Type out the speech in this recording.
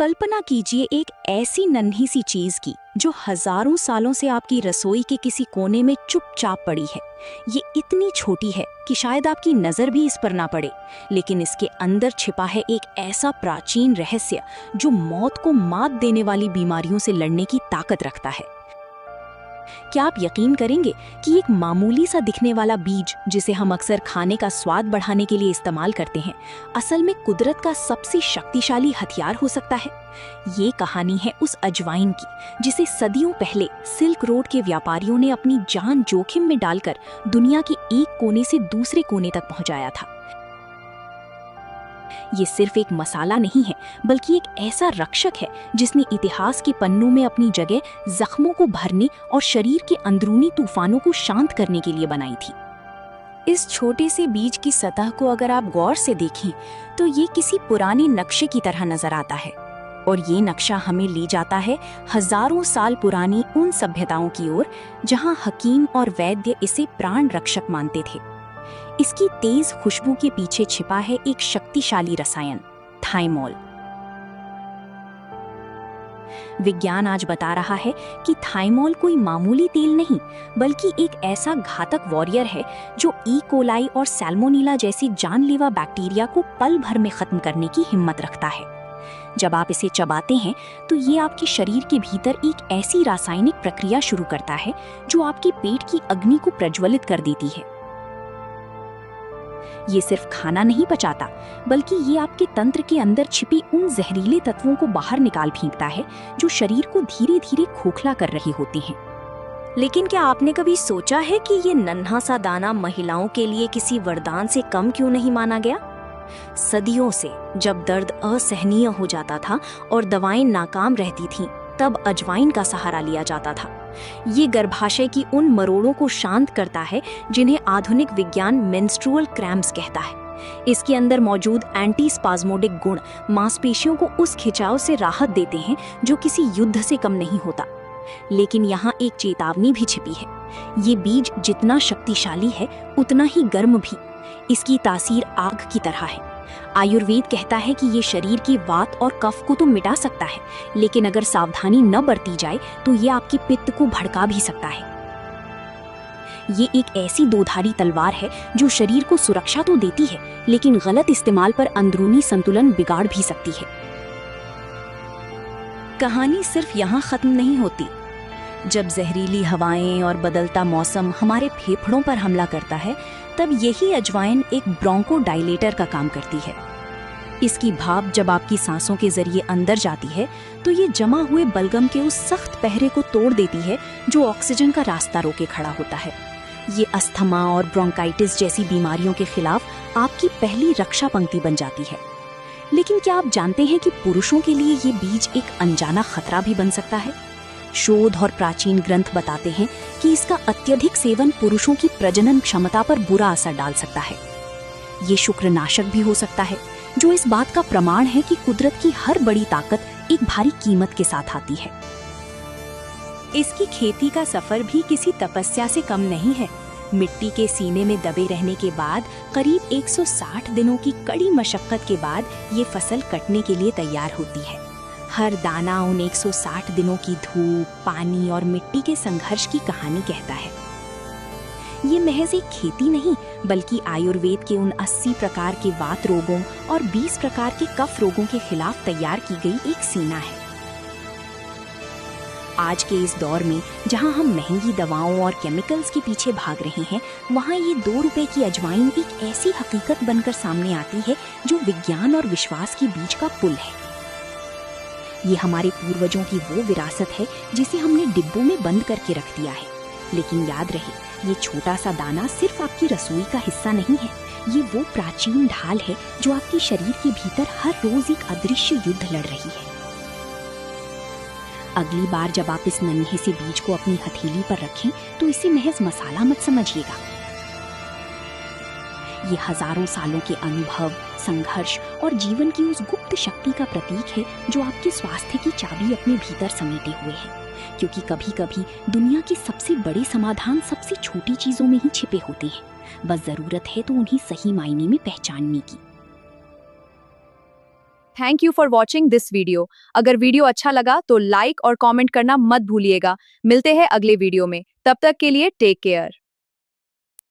कल्पना कीजिए एक ऐसी नन्ही सी चीज की जो हजारों सालों से आपकी रसोई के किसी कोने में चुपचाप पड़ी है। ये इतनी छोटी है कि शायद आपकी नजर भी इस पर ना पड़े, लेकिन इसके अंदर छिपा है एक ऐसा प्राचीन रहस्य जो मौत को मात देने वाली बीमारियों से लड़ने की ताकत रखता है। क्या आप यकीन करेंगे कि एक मामूली सा दिखने वाला बीज जिसे हम अक्सर खाने का स्वाद बढ़ाने के लिए इस्तेमाल करते हैं, असल में कुदरत का सबसे शक्तिशाली हथियार हो सकता है। ये कहानी है उस अजवाइन की जिसे सदियों पहले सिल्क रोड के व्यापारियों ने अपनी जान जोखिम में डालकर दुनिया के एक कोने से दूसरे कोने तक पहुंचाया था। ये सिर्फ एक मसाला नहीं है, बल्कि एक ऐसा रक्षक है जिसने इतिहास के पन्नों में अपनी जगह जख्मों को भरने और शरीर के अंदरूनी तूफानों को शांत करने के लिए बनाई थी। इस छोटे से बीज की सतह को अगर आप गौर से देखें तो ये किसी पुराने नक्शे की तरह नजर आता है, और ये नक्शा हमें ले जाता है हजारों साल पुरानी उन सभ्यताओं की ओर जहां हकीम और वैद्य इसे प्राण रक्षक मानते थे। इसकी तेज खुशबू के पीछे छिपा है एक शक्तिशाली रसायन, थाइमोल। विज्ञान आज बता रहा है कि थाइमोल कोई मामूली तेल नहीं, बल्कि एक ऐसा घातक वॉरियर है जो ई कोलाई और सैल्मोनेला जैसी जानलेवा बैक्टीरिया को पल भर में खत्म करने की हिम्मत रखता है। जब आप इसे चबाते हैं तो ये आपके शरीर के भीतर एक ऐसी रासायनिक प्रक्रिया शुरू करता है जो आपके पेट की अग्नि को प्रज्वलित कर देती है। ये सिर्फ खाना नहीं पचाता, बल्कि ये आपके तंत्र के अंदर छिपी उन जहरीले तत्वों को बाहर निकाल फेंकता है जो शरीर को धीरे धीरे खोखला कर रही होती हैं। लेकिन क्या आपने कभी सोचा है कि ये नन्हा सा दाना महिलाओं के लिए किसी वरदान से कम क्यों नहीं माना गया? सदियों से जब दर्द असहनीय हो जाता था और दवाएं नाकाम रहती थीं, तब अजवाइन का सहारा लिया जाता था। ये गर्भाशय की उन मरोड़ों को शांत करता है जिन्हें आधुनिक विज्ञान मेंस्ट्रुअल क्रैम्प्स कहता है। इसके अंदर मौजूद एंटी स्पाज्मोडिक गुण मांसपेशियों को उस खिंचाव से राहत देते हैं जो किसी युद्ध से कम नहीं होता। लेकिन यहाँ एक चेतावनी भी छिपी है। ये बीज जितना शक्तिशाली है उतना ही गर्म भी। इसकी तासीर आग की तरह है। आयुर्वेद कहता है कि ये शरीर की वात और कफ को तो मिटा सकता है, लेकिन अगर सावधानी न बरती जाए तो ये आपके पित्त को भड़का भी सकता है। ये एक ऐसी दोधारी तलवार है जो शरीर को सुरक्षा तो देती है, लेकिन गलत इस्तेमाल पर अंदरूनी संतुलन बिगाड़ भी सकती है। कहानी सिर्फ यहाँ खत्म नहीं होती। जब जहरीली हवाएं और बदलता मौसम हमारे फेफड़ों पर हमला करता है, तब यही अजवाइन एक ब्रोंकोडाइलेटर का काम करती है। इसकी भाप जब आपकी सांसों के जरिए अंदर जाती है तो ये जमा हुए बलगम के उस सख्त पहरे को तोड़ देती है जो ऑक्सीजन का रास्ता रोके खड़ा होता है। ये अस्थमा और ब्रोंकाइटिस जैसी बीमारियों के खिलाफ आपकी पहली रक्षा पंक्ति बन जाती है। लेकिन क्या आप जानते हैं कि पुरुषों के लिए ये बीज एक अनजाना खतरा भी बन सकता है? शोध और प्राचीन ग्रंथ बताते हैं कि इसका अत्यधिक सेवन पुरुषों की प्रजनन क्षमता पर बुरा असर डाल सकता है। ये शुक्रनाशक भी हो सकता है, जो इस बात का प्रमाण है कि कुदरत की हर बड़ी ताकत एक भारी कीमत के साथ आती है। इसकी खेती का सफर भी किसी तपस्या से कम नहीं है। मिट्टी के सीने में दबे रहने के बाद करीब 160 दिनों की कड़ी मशक्कत के बाद ये फसल कटने के लिए तैयार होती है। हर दाना उन 160 दिनों की धूप, पानी और मिट्टी के संघर्ष की कहानी कहता है। ये महज एक खेती नहीं, बल्कि आयुर्वेद के उन 80 प्रकार के वात रोगों और 20 प्रकार के कफ रोगों के खिलाफ तैयार की गई एक सेना है। आज के इस दौर में जहां हम महंगी दवाओं और केमिकल्स के पीछे भाग रहे हैं, वहां ये 2 रुपए की अजवाइन एक ऐसी हकीकत बनकर सामने आती है जो विज्ञान और विश्वास के बीच का पुल है। ये हमारे पूर्वजों की वो विरासत है जिसे हमने डिब्बों में बंद करके रख दिया है। लेकिन याद रहे, ये छोटा सा दाना सिर्फ आपकी रसोई का हिस्सा नहीं है। ये वो प्राचीन ढाल है जो आपके शरीर के भीतर हर रोज एक अदृश्य युद्ध लड़ रही है। अगली बार जब आप इस नन्हे से बीज को अपनी हथेली पर रखें तो इसे महज मसाला मत समझिएगा। ये हजारों सालों के अनुभव, संघर्ष और जीवन की उस गुप्त शक्ति का प्रतीक है जो आपके स्वास्थ्य की चाबी अपने भीतर समेटे हुए है। क्योंकि कभी कभी दुनिया के सबसे बड़े समाधान सबसे छोटी चीजों में ही छिपे होते हैं। बस जरूरत है तो उन्हें सही मायने में पहचानने की। Thank you for watching this video. अगर वीडियो अच्छा लगा तो लाइक और कमेंट करना मत भूलिएगा। मिलते हैं अगले वीडियो में, तब तक के लिए टेक केयर।